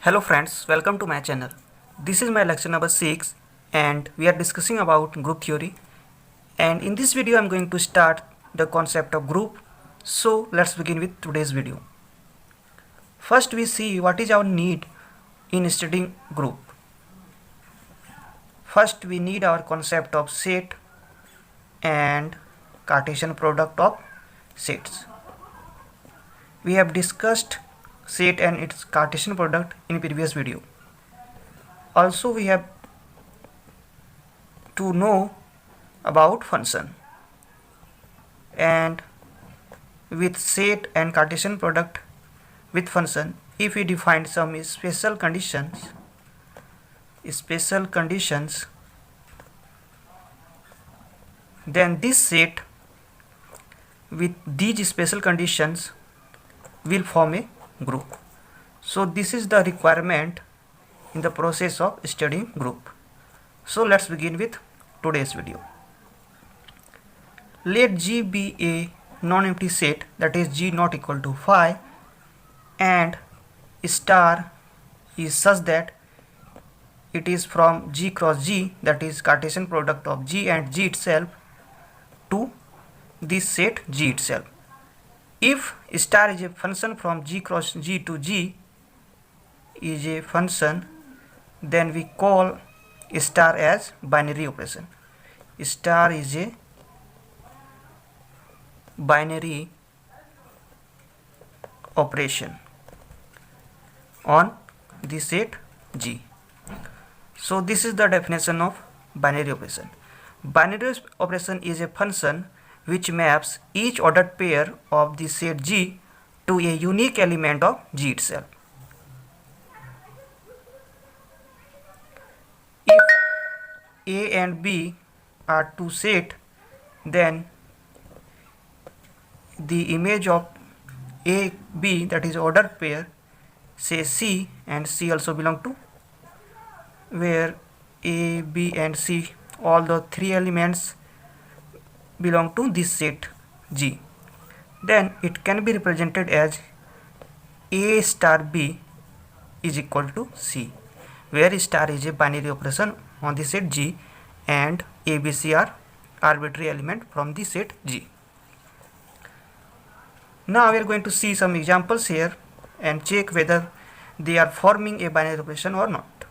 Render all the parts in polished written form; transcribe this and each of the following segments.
Hello friends, welcome to my channel. This is my lecture number 6 and we are discussing about group theory, and in this video I am going to start the concept of group. So let's begin with today's video. First we see what is our need in studying group. First we need our concept of set and Cartesian product of sets. We have discussed set and its Cartesian product in previous video. Also we have to know about function, and with set and Cartesian product with function, if we define some special conditions, then this set with these special conditions will form a group. So this is the requirement in the process of studying group. So let's begin with today's video. Let G be a non-empty set, that is G not equal to phi, and star is such that it is from G cross G, that is Cartesian product of G and G itself, to this set G itself. If star is a function from G cross G to G is a function, then we call star as binary operation. Star is a binary operation on the set G. So this is the definition of binary operation. Binary operation is a function which maps each ordered pair of the set G to a unique element of G itself. If A and B are two sets, then the image of A, B, that is ordered pair, say C, and C also belong to, where A, B and C, all the three elements belong to this set G, then it can be represented as A star B is equal to C, where star is a binary operation on the set G and A, B, C are arbitrary element from the set G. Now we are going to see some examples here and check whether they are forming a binary operation or not.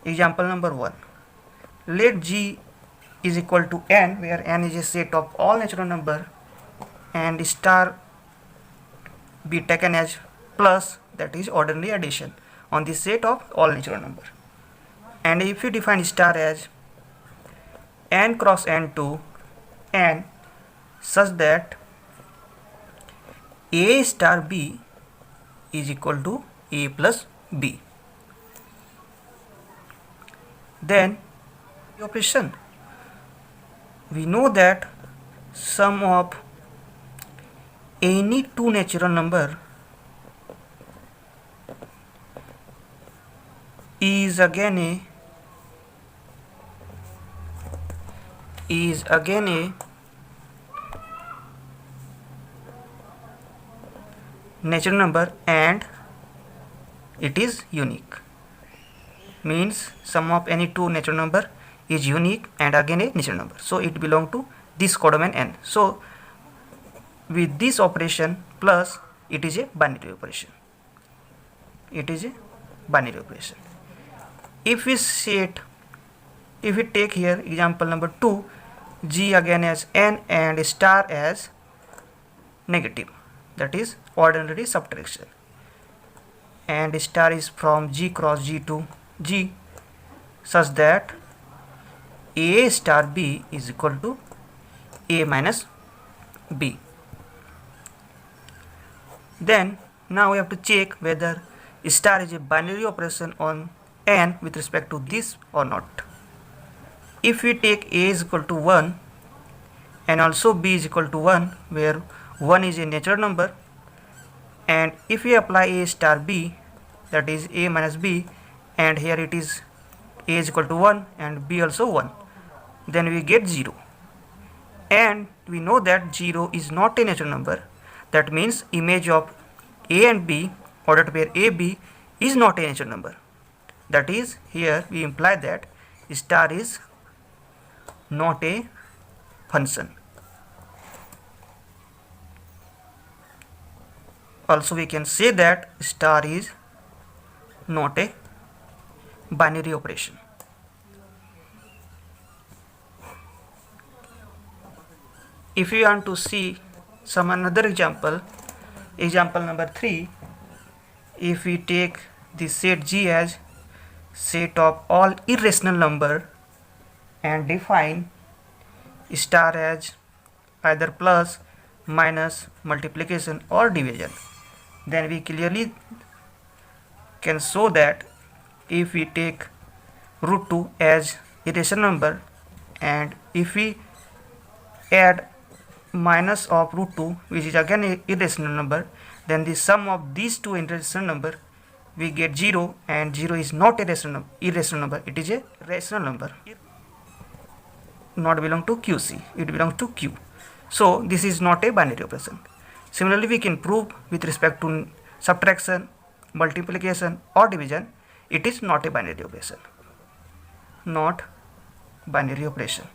Example number 1. Let G is equal to n, where n is a set of all natural number and star be taken as plus, that is ordinary addition on the set of all natural number. And if you define star as n cross n to n such that A star B is equal to A plus B, then the operation, we know that sum of any two natural number is again a natural number and it is unique. Means sum of any two natural number is unique and again a natural number, so it belongs to this codomain n. So with this operation plus, it is a binary operation. If we take here example number 2, G again as n and star as negative, that is ordinary subtraction, and star is from G cross G to G such that A star B is equal to A minus B. Then now we have to check whether star is a binary operation on n with respect to this or not. If we take A is equal to 1 and also B is equal to 1, where 1 is a natural number, and if we apply A star B, that is A minus B, and here it is A is equal to 1 and B also 1, then we get 0. And we know that 0 is not a natural number, that means image of A and B, ordered pair AB, is not a natural number. That is, here we imply that star is not a function. Also we can say that star is not a binary operation. If you want to see some another example, example number 3, if we take the set G as set of all irrational number and define star as either plus, minus, multiplication or division, then we clearly can show that if we take root 2 as irrational number and if we add minus of root 2 which is again a irrational number, then the sum of these two irrational number we get 0, and 0 is not a irrational number, it is a rational number, not belong to QC, it belongs to Q. So this is not a binary operation. Similarly, we can prove with respect to subtraction, multiplication or division, it is not a binary operation. Not binary operation.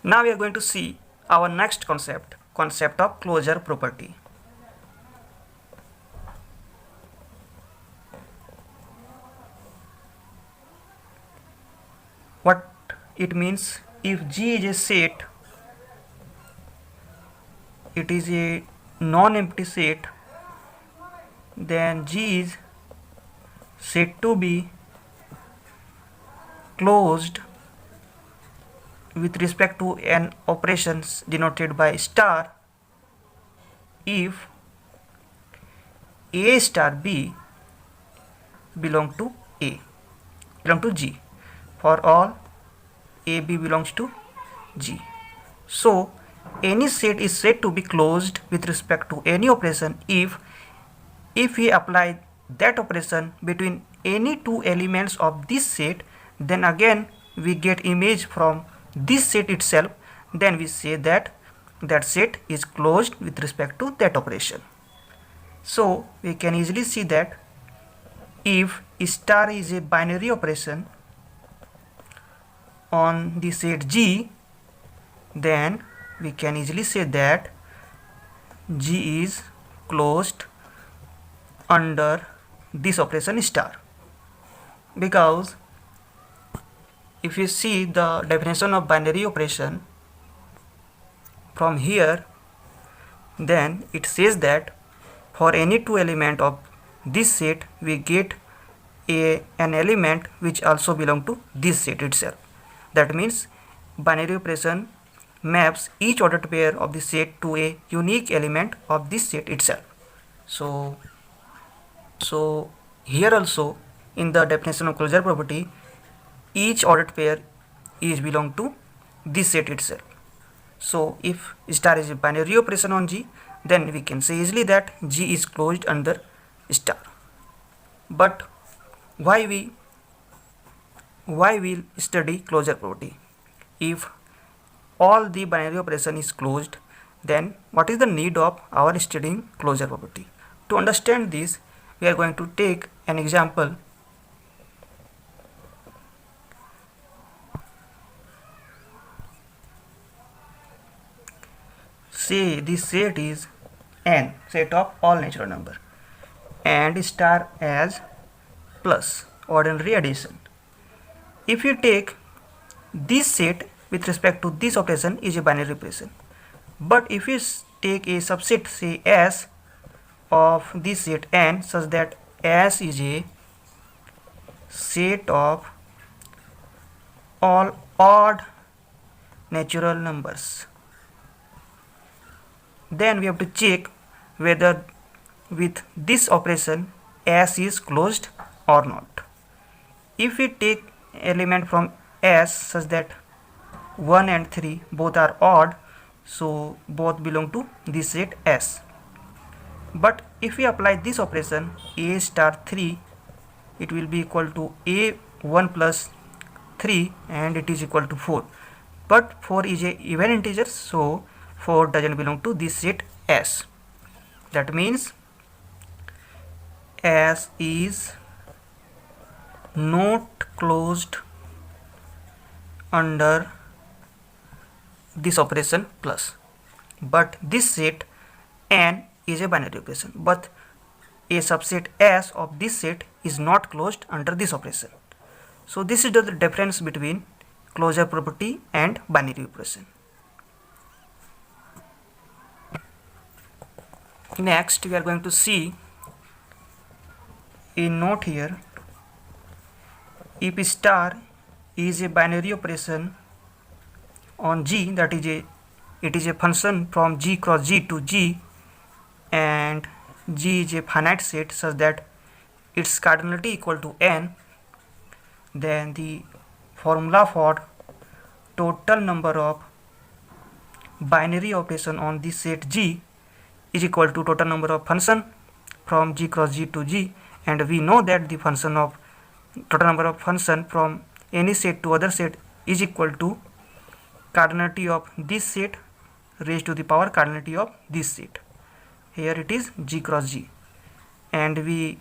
Now we are going to see our next concept of closure property. What it means, if G is a set, it is a non-empty set, then G is said to be closed with respect to an operations denoted by star if A star B belong to G, for all A B belongs to G. So any set is said to be closed with respect to any operation if we apply that operation between any two elements of this set, then again we get image from this set itself, then we say that that set is closed with respect to that operation. So we can easily see that if star is a binary operation on the set G, then we can easily say that G is closed under this operation star, because if you see the definition of binary operation from here, then it says that for any two element of this set we get an element which also belong to this set itself. That means binary operation maps each ordered pair of the set to a unique element of this set itself. So here also in the definition of closure property, each ordered pair is belong to this set itself. So if star is a binary operation on G, then we can say easily that G is closed under star. But why we'll study closure property? If all the binary operation is closed, then what is the need of our studying closure property? To understand this, we are going to take an example. Say this set is n, set of all natural number, and star as plus, ordinary addition. If you take this set with respect to this operation is a binary operation, but if you take a subset, say S, of this set n, such that S is a set of all odd natural numbers, then we have to check whether with this operation S is closed or not. If we take element from S such that 1 and 3 both are odd, so both belong to this set S. But if we apply this operation A star 3, it will be equal to A 1 plus 3 and it is equal to 4. But 4 is a even integer, so 4 doesn't belong to this set S. That means S is not closed under this operation plus, but this set N is a binary operation, but a subset S of this set is not closed under this operation. So this is the difference between closure property and binary operation. Next we are going to see a note here. If star is a binary operation on G, that is it is a function from G cross G to G, and G is a finite set such that its cardinality equal to N, then the formula for total number of binary operation on this set G is equal to total number of function from G cross G to G, and we know that the function of total number of function from any set to other set is equal to cardinality of this set raised to the power cardinality of this set. Here it is G cross G, and we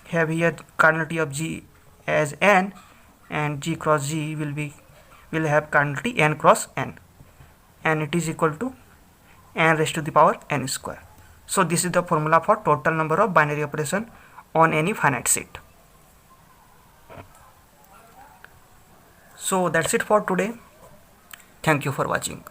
have here cardinality of G as N, and G cross G will have cardinality N cross N, and it is equal to N raised to the power N square. So this is the formula for total number of binary operation on any finite set. So that's it for today. Thank you for watching.